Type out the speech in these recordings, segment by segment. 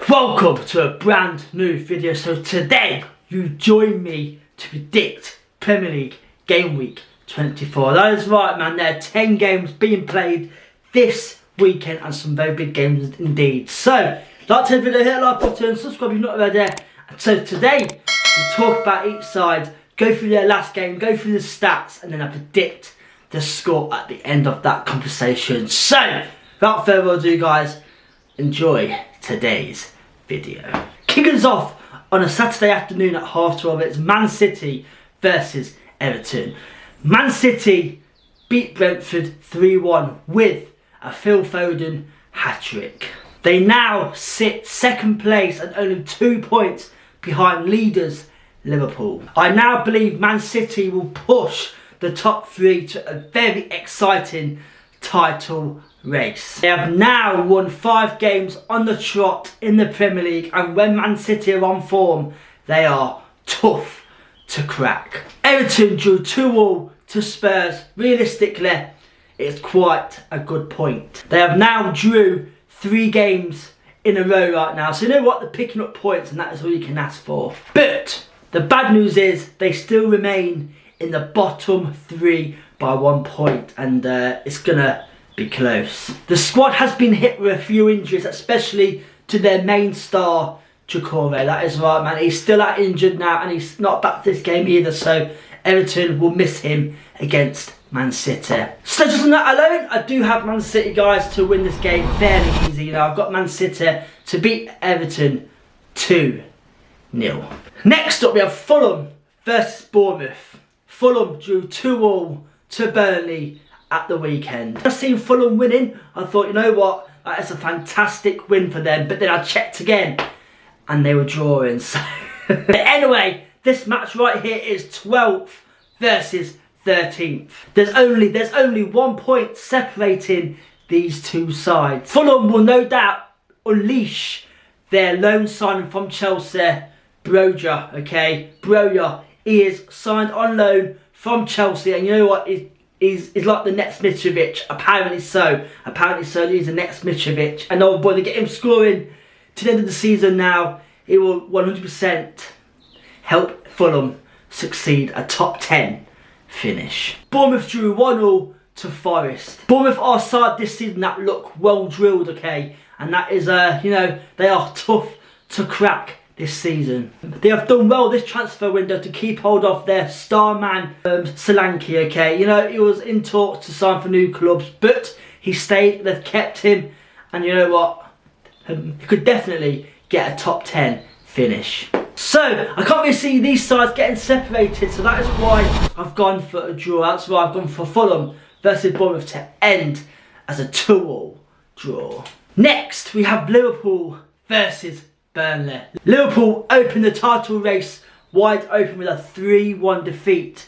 Welcome to a brand new video. So today you join me to predict Premier League Game Week 24. That is right, man. There are 10 games being played this weekend and some very big games indeed. So like the video, hit the like button, subscribe if you're not already there. And so today we talk about each side, go through their last game, go through the stats, and then I predict the score at the end of that conversation. So without further ado, guys, enjoy today's video. Kicking us off on a Saturday afternoon at 12:30, it's Man City versus Everton. Man City beat Brentford 3-1 with a Phil Foden hat-trick. They now sit second place and only 2 points behind leaders Liverpool. I now believe Man City will push the top three to a very exciting title race. They have now won 5 games on the trot in the Premier League, and when Man City are on form, they are tough to crack. Everton drew 2-2 to Spurs. Realistically, it's quite a good point. They have now drew 3 games in a row right now, so you know what, they're picking up points and that is all you can ask for. But the bad news is they still remain in the bottom 3 by 1 point, and it's gonna be close. The squad has been hit with a few injuries, especially to their main star, Chukwueze. That is right, man. He's still out injured now and he's not back for this game either, so Everton will miss him against Man City. So just on that alone, I do have Man City, guys, to win this game fairly easy. You know, I've got Man City to beat Everton 2-0. Next up, we have Fulham versus Bournemouth. Fulham drew 2-2 to Burnley at the weekend. I've seen Fulham winning. I thought, you know what, that is a fantastic win for them. But then I checked again and they were drawing. So but anyway, this match right here is 12th versus 13th. There's only 1 point separating these two sides. Fulham will no doubt unleash their loan signing from Chelsea, Broja, okay? Broja, he is signed on loan from Chelsea, and you know what? He's like the next Mitrovic, apparently so. He's the next Mitrovic. And oh boy, they get him scoring to the end of the season now. It will 100% help Fulham succeed a top 10 finish. Bournemouth drew 1-1 to Forest. Bournemouth are a side this season that look well drilled, okay? And that is, you know, they are tough to crack this season. They have done well this transfer window to keep hold of their star man, Solanke, okay? You know, he was in talks to sign for new clubs, but he stayed, they've kept him, and you know what? He could definitely get a top 10 finish. So, I can't really see these sides getting separated, so that is why I've gone for a draw. That's why I've gone for Fulham versus Bournemouth to end as a 2-2 draw. Next, we have Liverpool versus Burnley. Liverpool opened the title race wide open with a 3-1 defeat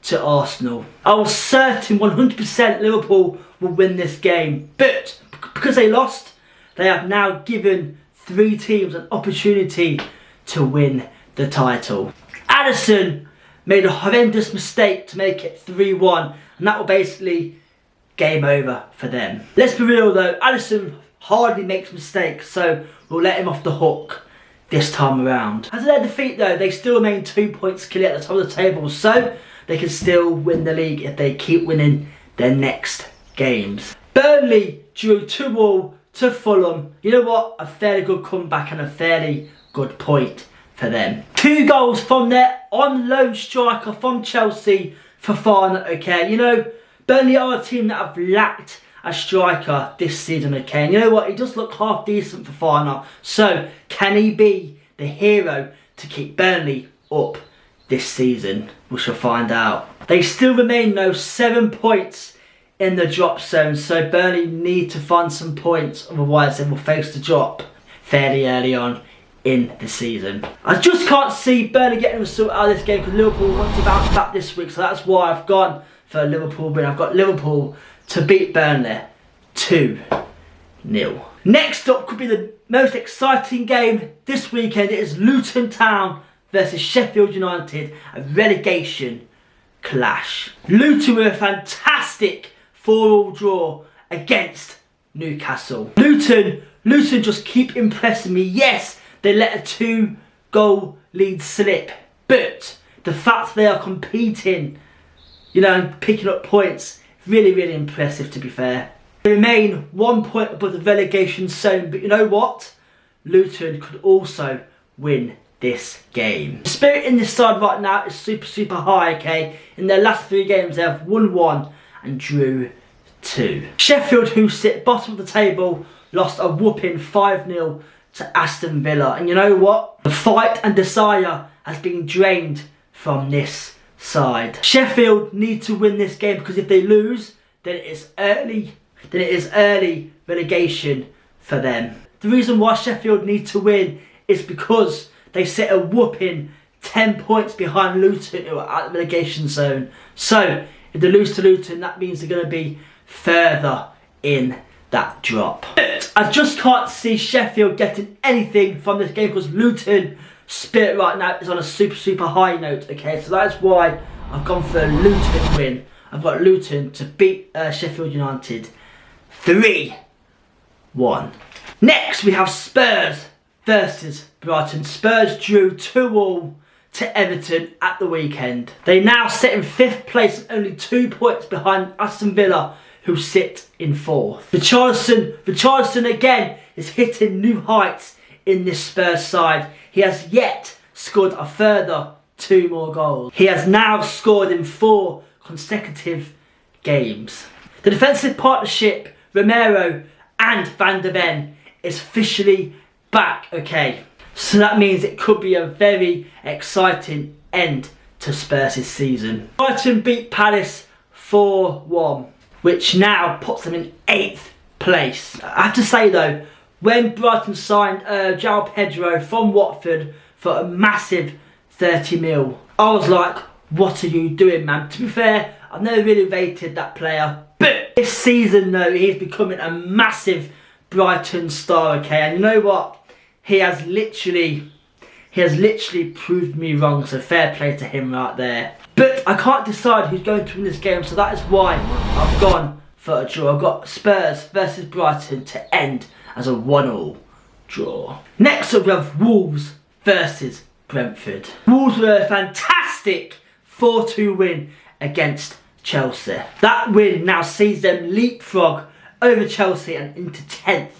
to Arsenal. I was certain 100% Liverpool will win this game, but because they lost, they have now given 3 teams an opportunity to win the title. Aston made a horrendous mistake to make it 3-1, and that will basically game over for them. Let's be real though, Aston hardly makes mistakes, so we'll let him off the hook this time around. As their defeat though, they still remain 2 points clear at the top of the table, so they can still win the league if they keep winning their next games. Burnley drew 2-2 to Fulham. You know what? A fairly good comeback and a fairly good point for them. 2 goals from their on loan striker from Chelsea, Fofana, okay? You know, Burnley are a team that have lacked a striker this season, okay? And you know what? He does look half decent for Fofana. So, can he be the hero to keep Burnley up this season? We shall find out. They still remain though 7 points in the drop zone, so Burnley need to find some points, otherwise they will face the drop fairly early on in the season. I just can't see Burnley getting a result out of this game because Liverpool want to bounce back this week, so that's why I've gone for a Liverpool win. I've got Liverpool to beat Burnley 2-0. Next up could be the most exciting game this weekend. It is Luton Town versus Sheffield United, a relegation clash. Luton with a fantastic 4-4 draw against Newcastle. Luton Luton just keep impressing me. Yes, they let a 2-goal lead slip, but the fact they are competing, you know, and picking up points, really, really impressive to be fair. They remain 1 point above the relegation zone, but you know what? Luton could also win this game. The spirit in this side right now is super high, okay? In their last 3 games, they have won 1 and drew 2. Sheffield, who sit bottom of the table, lost a whooping 5-0 to Aston Villa. And you know what? The fight and desire has been drained from this side. Sheffield need to win this game, because if they lose, then it is early relegation for them. The reason why Sheffield need to win is because they sit a whooping 10 points behind Luton, who are at the relegation zone. So if they lose to Luton, that means they're going to be further in that drop. But I just can't see Sheffield getting anything from this game, because Luton spirit right now is on a super high note, okay? So that's why I've gone for a Luton win. I've got Luton to beat Sheffield United 3-1. Next we have Spurs versus Brighton. Spurs drew 2-2 to Everton at the weekend. They now sit in 5th place, only 2 points behind Aston Villa, who sit in 4th. Richarlison again is hitting new heights in this Spurs side. He has yet scored a further 2 more goals. He has now scored in 4 consecutive games. The defensive partnership, Romero and Van der Ven, is officially back, okay? So that means it could be a very exciting end to Spurs' season. Brighton beat Palace 4-1, which now puts them in 8th place. I have to say though, when Brighton signed João Pedro from Watford for a massive 30 mil, I was like, what are you doing, man? To be fair, I've never really rated that player, but this season though, he's becoming a massive Brighton star, okay? And you know what? He has literally proved me wrong, so fair play to him right there. But I can't decide who's going to win this game, so that is why I've gone for a draw. I've got Spurs versus Brighton to end as a 1-1 draw. Next up we have Wolves versus Brentford. Wolves were a fantastic 4-2 win against Chelsea. That win now sees them leapfrog over Chelsea and into 10th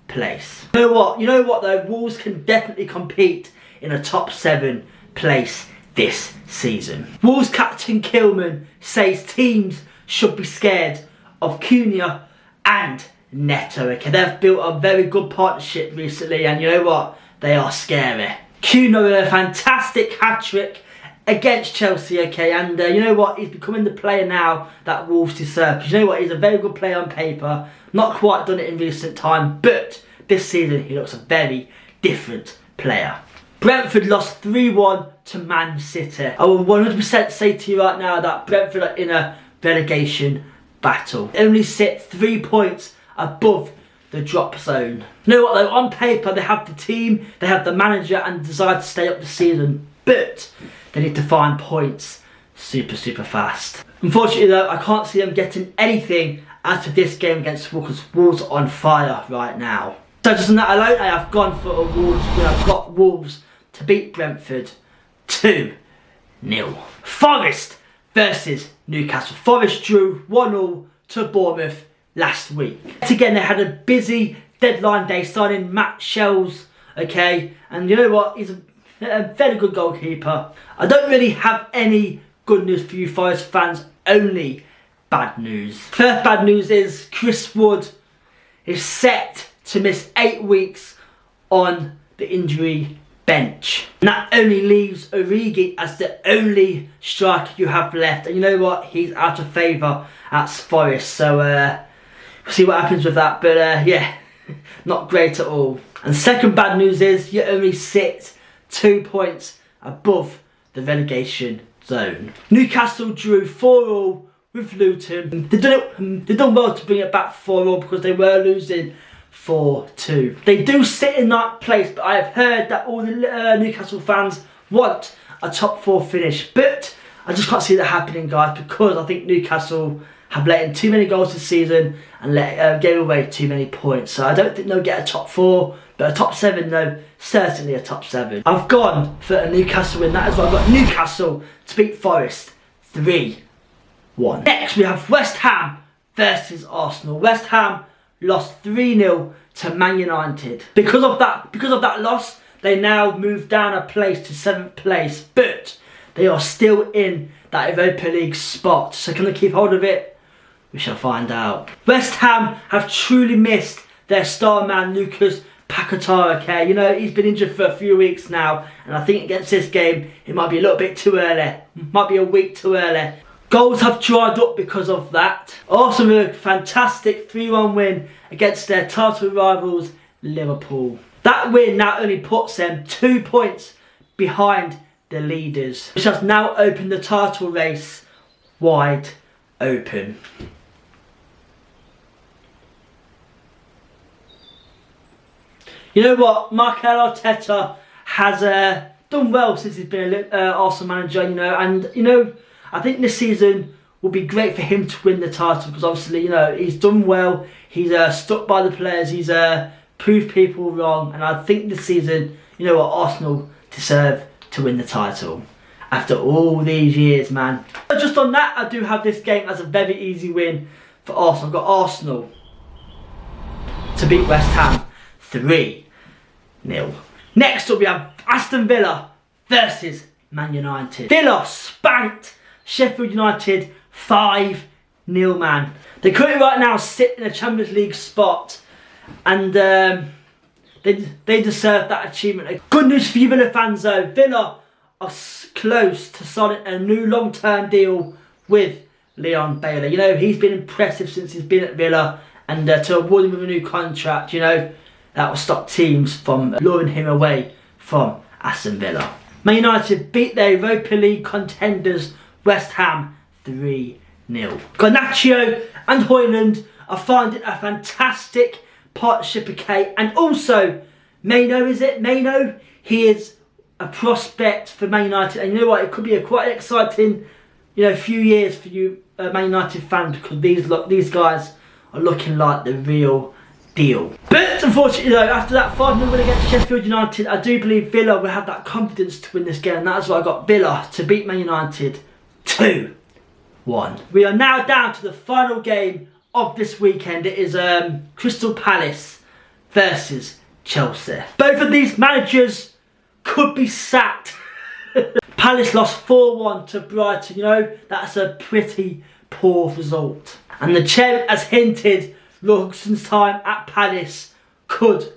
place. You know what though? Wolves can definitely compete in a top 7 place this season. Wolves captain Kilman says teams should be scared of Cunha and Neto. Okay, they've built a very good partnership recently, and you know what? They are scary. Cunha with a fantastic hat-trick against Chelsea, okay, and you know what? He's becoming the player now that Wolves deserve. Because you know what? He's a very good player on paper. Not quite done it in recent time, but this season he looks a very different player. Brentford lost 3-1 to Man City. I will 100% say to you right now that Brentford are in a relegation battle. They only sit 3 points above the drop zone. You know what though? On paper they have the team, they have the manager and the desire to stay up the season, but they need to find points super fast. Unfortunately though, I can't see them getting anything out of this game against Wolves, because Wolves are on fire right now. So just on that alone, I have gone for a Wolves win. I've got Wolves to beat Brentford 2-0. Forest versus Newcastle. Forest drew 1-1 to Bournemouth last week. Yet again, they had a busy deadline day signing Matt Shells, okay? And you know what? He's a very good goalkeeper. I don't really have any good news for you Forest fans, only bad news. First bad news is Chris Wood is set to miss 8 weeks on the injury bench. And that only leaves Origi as the only striker you have left. And you know what? He's out of favour at Forest. So we'll see what happens with that. But yeah, not great at all. And second bad news is you only sit 2 points above the relegation zone. Newcastle drew 4-4 with Luton. They've done well to bring it back 4-4 because they were losing 4-2. They do sit in that place, but I have heard that all the Newcastle fans want a top 4 finish. But I just can't see that happening, guys, because I think Newcastle have let in too many goals this season and gave away too many points. So I don't think they'll get a top 4, but a top 7 though, certainly a top 7. I've gone for a Newcastle win. That is why I've got Newcastle to beat Forest 3-1. Next we have West Ham versus Arsenal. West Ham lost 3-0 to Man United. Because of that loss, they now move down a place to 7th place, but they are still in that Europa League spot. So can they keep hold of it? We shall find out. West Ham have truly missed their star man Lucas Paquetá. Okay, you know, he's been injured for a few weeks now, and I think against this game it might be a little bit too early. Might be a week too early. Goals have dried up because of that. Arsenal with a fantastic 3-1 win against their title rivals Liverpool. That win now only puts them 2 points behind the leaders, which has now opened the title race wide open. You know what? Mikel Arteta has done well since he's been an Arsenal manager, you know, and you know, I think this season will be great for him to win the title because obviously, you know, he's done well. He's stuck by the players. He's proved people wrong, and I think this season, you know what, Arsenal deserve to win the title after all these years, man. But just on that, I do have this game as a very easy win for Arsenal. I've got Arsenal to beat West Ham 3-0. Next up we have Aston Villa versus Man United. Villa spanked Sheffield United 5-0, man. They currently right now sit in a Champions League spot, and they deserve that achievement. Good news for you Villa fans though. Villa are close to signing a new long-term deal with Leon Bailey. You know, he's been impressive since he's been at Villa, and to award him with a new contract, you know, that will stop teams from luring him away from Aston Villa. Man United beat their Europa League contenders West Ham 3-0. Garnacho and Højlund are finding a fantastic partnership, okay, and also Maino, is it? Maino, he is a prospect for Man United, and you know what, it could be a quite exciting, you know, few years for you Man United fans, because these guys are looking like the real deal. But unfortunately though, after that 5-0 win against Sheffield United, I do believe Villa will have that confidence to win this game, and that's why I got Villa to beat Man United 2-1. We are now down to the final game of this weekend. It is Crystal Palace versus Chelsea. Both of these managers could be sacked. Palace lost 4-1 to Brighton. You know, that's a pretty poor result. And the chairman has hinted Royson's time at Palace could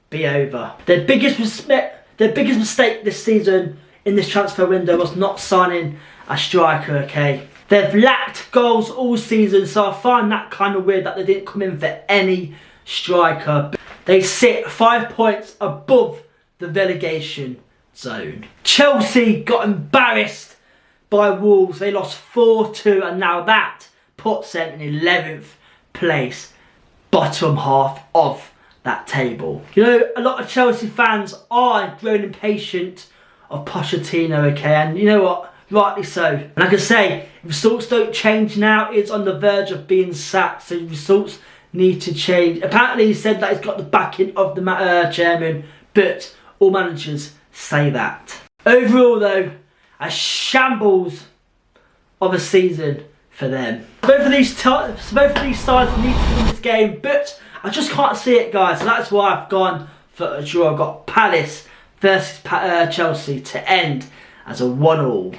be over. Their biggest mistake this season in this transfer window was not signing a striker, okay? They've lacked goals all season, so I find that kind of weird that they didn't come in for any striker. They sit 5 points above the relegation zone. Chelsea got embarrassed by Wolves. They lost 4-2, and now that puts them in 11th place, bottom half of that table. You know, a lot of Chelsea fans are growing impatient of Pochettino, okay, and you know what, rightly so. And like I say, if results don't change now, it's on the verge of being sacked, so results need to change. Apparently he said that he's got the backing of the chairman, but all managers say that. Overall though, a shambles of a season for them. Both of these sides need to win this game, but I just can't see it, guys. So that's why I've gone for a draw. I've got Palace versus Chelsea to end as a 1-1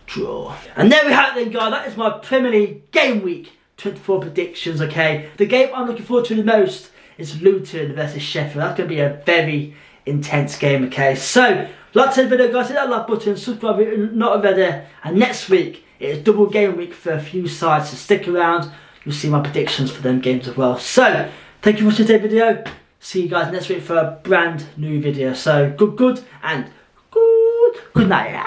draw. And there we have it then, guys. That is my Premier League Game Week 24 predictions, okay? The game I'm looking forward to the most is Luton versus Sheffield. That's going to be a very intense game, okay? So, like to the video, guys, hit that like button, subscribe if you're not already, and next week it is double game week for a few sides, so stick around, you'll see my predictions for them games as well. So, thank you for watching today's video. See you guys next week for a brand new video. So, good, and good night.